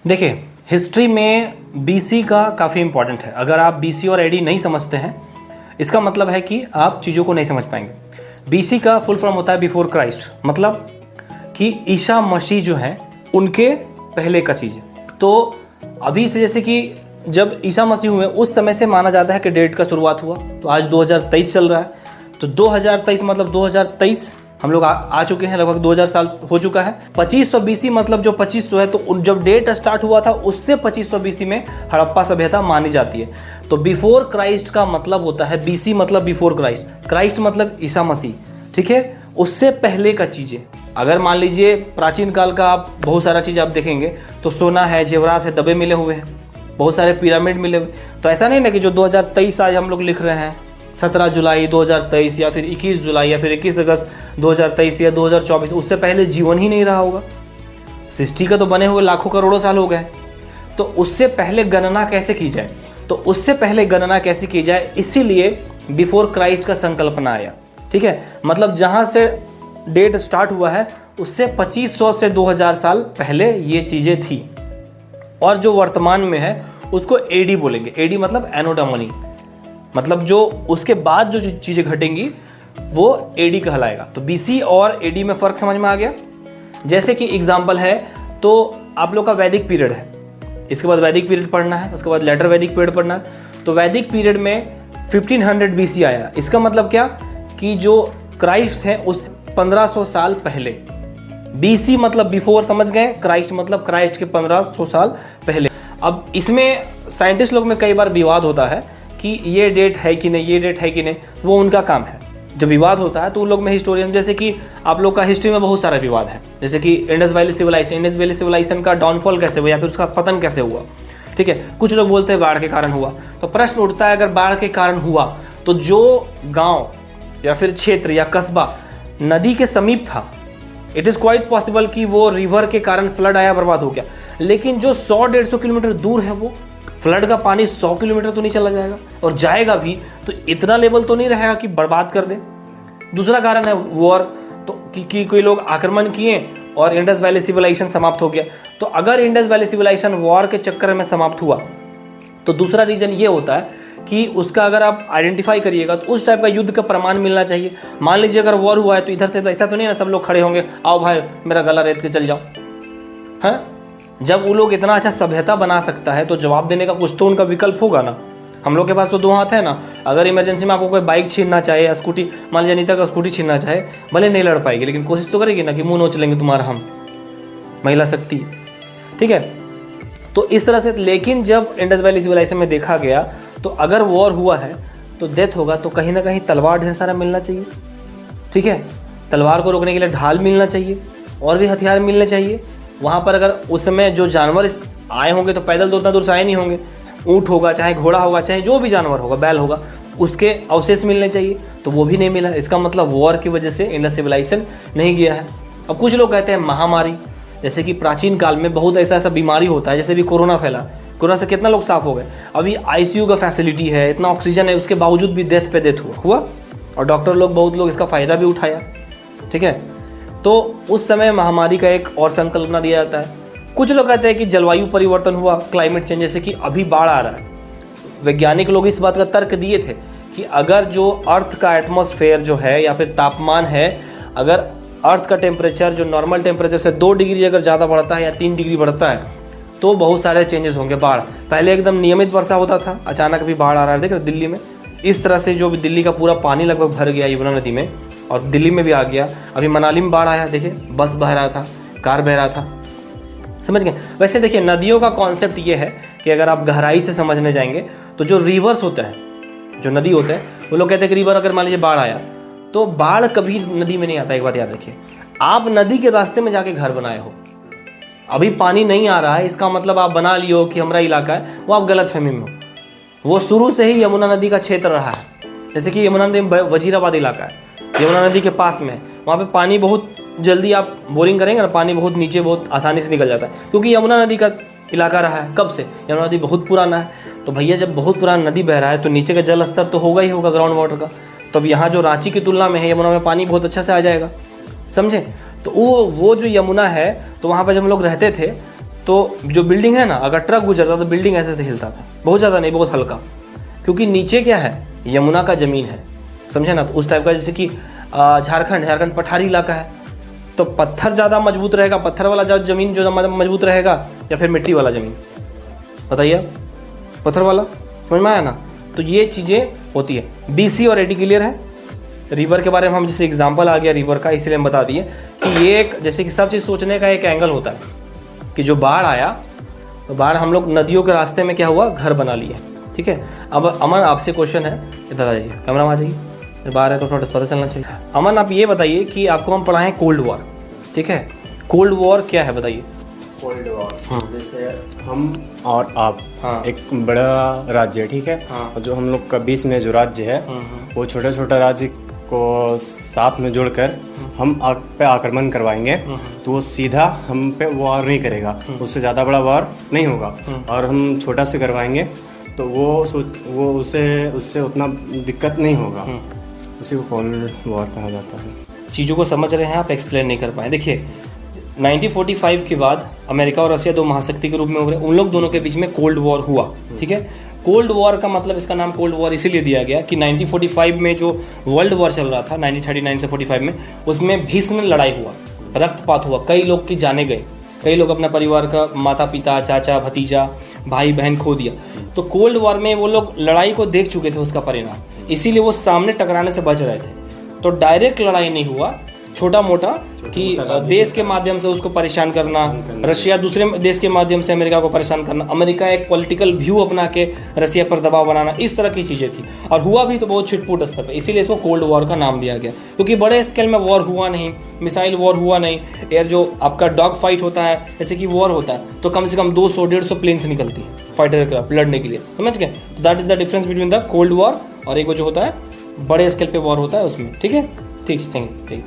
देखिए, हिस्ट्री में बीसी का काफ़ी इंपॉर्टेंट है। अगर आप बीसी और एडी नहीं समझते हैं, इसका मतलब है कि आप चीज़ों को नहीं समझ पाएंगे। बीसी का फुल फॉर्म होता है बिफोर क्राइस्ट, मतलब कि ईसा मसीह जो हैं उनके पहले का चीज़ है। तो अभी से जैसे कि जब ईसा मसीह हुए उस समय से माना जाता है कि डेट का शुरुआत हुआ। तो आज 2023 चल रहा है, तो 2023 मतलब 2023 हम लोग आ चुके हैं, लगभग 2000 साल हो चुका है। 2500 बीसी मतलब जो 2500 है, तो जब डेट स्टार्ट हुआ था उससे 2500 बीसी में हड़प्पा सभ्यता मानी जाती है। तो बिफोर क्राइस्ट का मतलब होता है, बीसी मतलब बिफोर क्राइस्ट, क्राइस्ट मतलब ईसा मसीह, ठीक है, उससे पहले का चीज़ें। अगर मान लीजिए प्राचीन काल का आप बहुत सारा चीज़ आप देखेंगे तो सोना है, जेवरात है, दबे मिले हुए हैं, बहुत सारे पिरामिड मिले हुए। तो ऐसा नहीं ना कि जो 2023 आज हम लोग लिख रहे हैं 17 जुलाई 2023 या फिर 21 जुलाई या फिर 21 अगस्त 2023 या 2024, उससे पहले जीवन ही नहीं रहा होगा। सृष्टि का तो बने हुए लाखों करोड़ों साल हो गए। तो उससे पहले गणना कैसे की जाए, तो उससे पहले गणना कैसे की जाए, इसीलिए बिफोर क्राइस्ट का संकल्पना आया, ठीक है। मतलब जहाँ से डेट स्टार्ट हुआ है उससे 2500 से 2000 साल पहले ये चीज़ें थी। और जो वर्तमान में है उसको एडी बोलेंगे। एडी मतलब एनो डोमिनी, मतलब जो उसके बाद जो चीज़ें घटेंगी वो एडी कहलाएगा। तो बीसी और एडी में फ़र्क समझ में आ गया। जैसे कि एग्जाम्पल है, तो आप लोग का वैदिक पीरियड है, इसके बाद वैदिक पीरियड पढ़ना है, उसके बाद लेटर वैदिक पीरियड पढ़ना है। तो वैदिक पीरियड में 1500 बीसी आया। इसका मतलब क्या कि जो क्राइस्ट है उस 1500 साल पहले। बीसी मतलब बिफोर, समझ गए, क्राइस्ट मतलब क्राइस्ट के 1500 साल पहले। अब इसमें साइंटिस्ट लोग में कई बार विवाद होता है कि ये डेट है कि नहीं, ये डेट है कि नहीं, वो उनका काम है। जब विवाद होता है तो उन लोग में हिस्टोरियन, जैसे कि आप लोग का हिस्ट्री में बहुत सारा विवाद है, जैसे कि इंडस वैली सिविलाइजेशन का डाउनफॉल कैसे हुआ या फिर उसका पतन कैसे हुआ, ठीक है। कुछ लोग बोलते हैं बाढ़ के कारण हुआ। तो प्रश्न उठता है, अगर बाढ़ के कारण हुआ तो जो गाँव या फिर क्षेत्र या कस्बा नदी के समीप था, इट इज़ क्वाइट पॉसिबल कि वो रिवर के कारण फ्लड आया, बर्बाद हो गया। लेकिन जो 100-150 किलोमीटर दूर है, वो फ्लड का पानी 100 किलोमीटर तो नहीं चला जाएगा, और जाएगा भी तो इतना लेवल तो नहीं रहेगा कि बर्बाद कर दे। दूसरा कारण है वॉर, तो कि कोई लोग आक्रमण किए और इंडस वैली सिविलाइजेशन समाप्त हो गया। तो अगर इंडस वैली सिविलाइजेशन वॉर के चक्कर में समाप्त हुआ तो दूसरा रीजन ये होता है कि उसका अगर आप आइडेंटिफाई करिएगा तो उस टाइप का युद्ध का प्रमाण मिलना चाहिए। मान लीजिए अगर वॉर हुआ है तो इधर से तो ऐसा तो नहीं ना सब लोग खड़े होंगे, आओ भाई मेरा गला रेत के चल जाओ, हैं। जब वो लोग इतना अच्छा सभ्यता बना सकता है तो जवाब देने का कुछ तो उनका विकल्प होगा ना। हम लोग के पास तो 2 हाथ है ना। अगर इमरजेंसी में आपको कोई बाइक छीनना चाहे या स्कूटी, मान लीजिए अनीता का स्कूटी छीनना चाहे, भले नहीं लड़ पाएगी लेकिन कोशिश तो करेगी ना कि मुँह नोच लेंगे तुम्हारा हम, महिला शक्ति, ठीक है। तो इस तरह से, लेकिन जब इंडस वैली सिविलाइजेशन में देखा गया तो अगर वॉर हुआ है तो डेथ होगा तो कहीं ना कहीं तलवार ढेर सारा मिलना चाहिए, ठीक है। तलवार को रोकने के लिए ढाल मिलना चाहिए और भी हथियार मिलने चाहिए। वहाँ पर अगर उस समय जो जानवर आए होंगे तो पैदल तो उतना दूर से आए नहीं होंगे, ऊँट होगा, चाहे घोड़ा होगा, चाहे जो भी जानवर होगा, बैल होगा, उसके अवशेष मिलने चाहिए, तो वो भी नहीं मिला। इसका मतलब वॉर की वजह से इंडस सिविलाइजेशन नहीं गया है। अब कुछ लोग कहते हैं महामारी, जैसे कि प्राचीन काल में बहुत ऐसा बीमारी होता है, जैसे भी कोरोना फैला, कोरोना से कितना लोग साफ हो गए। अभी आईसीयू का फैसिलिटी है, इतना ऑक्सीजन है, उसके बावजूद भी डेथ पे डेथ हुआ और डॉक्टर लोग, बहुत लोग इसका फ़ायदा भी उठाया, ठीक है। तो उस समय महामारी का एक और संकल्पना दिया जाता है। कुछ लोग कहते हैं कि जलवायु परिवर्तन हुआ, क्लाइमेट चेंज, जैसे कि अभी बाढ़ आ रहा है। वैज्ञानिक लोग इस बात का तर्क दिए थे कि अगर जो अर्थ का एटमॉस्फेयर जो है या फिर तापमान है, अगर अर्थ का टेम्परेचर जो नॉर्मल टेम्परेचर से 2 डिग्री अगर ज़्यादा बढ़ता है या 3 डिग्री बढ़ता है तो बहुत सारे चेंजेस होंगे। बाढ़, पहले एकदम नियमित वर्षा होता था, अचानक भी बाढ़ आ रहा है। देख रहे दिल्ली में इस तरह से जो दिल्ली का पूरा पानी लगभग भर गया यमुना नदी में, और दिल्ली में भी आ गया। अभी मनाली में बाढ़ आया, देखिए बस बह रहा था, कार बह रहा था, समझ गए। वैसे देखिए नदियों का कॉन्सेप्ट ये है कि अगर आप गहराई से समझने जाएंगे तो जो रिवर्स होता है, जो नदी होता है, वो लोग कहते हैं कि रिवर अगर मान लीजिए बाढ़ आया तो बाढ़ कभी नदी में नहीं आता। एक बात याद रखिए, आप नदी के रास्ते में जाके घर बनाए हो, अभी पानी नहीं आ रहा है, इसका मतलब आप बना लियो कि हमारा इलाका है, वो आप गलत फहमी में हो। वो शुरू से ही यमुना नदी का क्षेत्र रहा है। जैसे कि यमुना नदी में वजीराबाद इलाका है, यमुना नदी के पास में, वहाँ पे पानी बहुत जल्दी आप बोरिंग करेंगे ना, पानी बहुत नीचे बहुत आसानी से निकल जाता है, क्योंकि यमुना नदी का इलाका रहा है। कब से? यमुना नदी बहुत पुराना है। तो भैया जब बहुत पुराना नदी बह रहा है तो नीचे का जल स्तर तो होगा ही होगा, ग्राउंड वाटर का। तो अब यहाँ जो रांची की तुलना में है, यमुना में पानी बहुत अच्छा से आ जाएगा, समझे। तो वो जो यमुना है, तो वहाँ पर जब हम लोग रहते थे तो जो बिल्डिंग है ना, अगर ट्रक गुजरता तो बिल्डिंग ऐसे से हिलता था, बहुत ज़्यादा नहीं, बहुत हल्का, क्योंकि नीचे क्या है, यमुना का ज़मीन है, समझे ना। तो उस टाइप का, जैसे कि झारखंड पठारी इलाका है, तो पत्थर ज़्यादा मजबूत रहेगा, पत्थर वाला ज़मीन जो मजबूत रहेगा, या फिर मिट्टी वाला ज़मीन, बताइए, पत्थर वाला, समझ में आया ना। तो ये चीज़ें होती है। BC और AD क्लियर है। रिवर के बारे में हम, जैसे एग्जांपल आ गया रिवर का, इसलिए हम बता दिए कि ये एक, जैसे कि सब चीज़ सोचने का एक एंगल होता है कि जो बाढ़ आया, तो बाढ़ हम लोग नदियों के रास्ते में क्या हुआ, घर बना लिए, ठीक है। अब अमन आपसे क्वेश्चन है, इधर आ जाइए, कैमरा में आ जाइए, बाहर है तो थोड़ा पता चलना चाहिए। अमन आप ये बताइए कि आपको हम पढ़ाएं कोल्ड वॉर, ठीक है, कोल्ड वॉर क्या है बताइए। कोल्ड वॉर जैसे हम और आप, हाँ, एक बड़ा राज्य है, ठीक है, हाँ, और जो हम लोग का बीच में जो राज्य है, वो छोटा छोटा राज्य को साथ में जोड़कर हम आप पे आक्रमण करवाएंगे, तो वो सीधा हम पे वार नहीं करेगा, उससे ज़्यादा बड़ा वार नहीं होगा, और हम छोटा से करवाएंगे तो वो उससे उतना दिक्कत नहीं होगा, उसी को कोल्ड वॉर कहा जाता है। चीज़ों को समझ रहे हैं आप, एक्सप्लेन नहीं कर पाए। देखिए 1945 के बाद अमेरिका और रशिया दो महाशक्ति के रूप में उभरे, उन लोग दोनों के बीच में कोल्ड वॉर हुआ, ठीक है। कोल्ड वॉर का मतलब, इसका नाम कोल्ड वॉर इसीलिए दिया गया कि 1945 में जो वर्ल्ड वॉर चल रहा था 1939 से 45 में, उसमें भीषण लड़ाई हुआ, रक्तपात हुआ, कई लोग की जाने गए, कई लोग अपना परिवार का, माता पिता, चाचा भतीजा, भाई बहन खो दिया। तो कोल्ड वॉर में वो लोग लड़ाई को देख चुके थे, उसका परिणाम, इसीलिए वो सामने टकराने से बच रहे थे। तो डायरेक्ट लड़ाई नहीं हुआ, छोटा मोटा कि देश के माध्यम से उसको परेशान करना, रशिया दूसरे देश के माध्यम से अमेरिका को परेशान करना, अमेरिका एक पॉलिटिकल व्यू अपना के रशिया पर दबाव बनाना, इस तरह की चीज़ें थी। और हुआ भी तो बहुत छिटपुट स्तर पर, इसीलिए इसको कोल्ड वॉर का नाम दिया गया, क्योंकि बड़े स्केल में वॉर हुआ नहीं, मिसाइल वॉर हुआ नहीं, एयर जो आपका डॉग फाइट होता है, जैसे कि वॉर होता है तो कम से कम 200-150 प्लेन्स निकलती है फाइटर एयरक्राफ्ट लड़ने के लिए, समझ गए। तो that is the difference between the cold war और एक जो होता है बड़े स्केल पे वॉर होता है उसमें, ठीक है। ठीक, थैंक यू।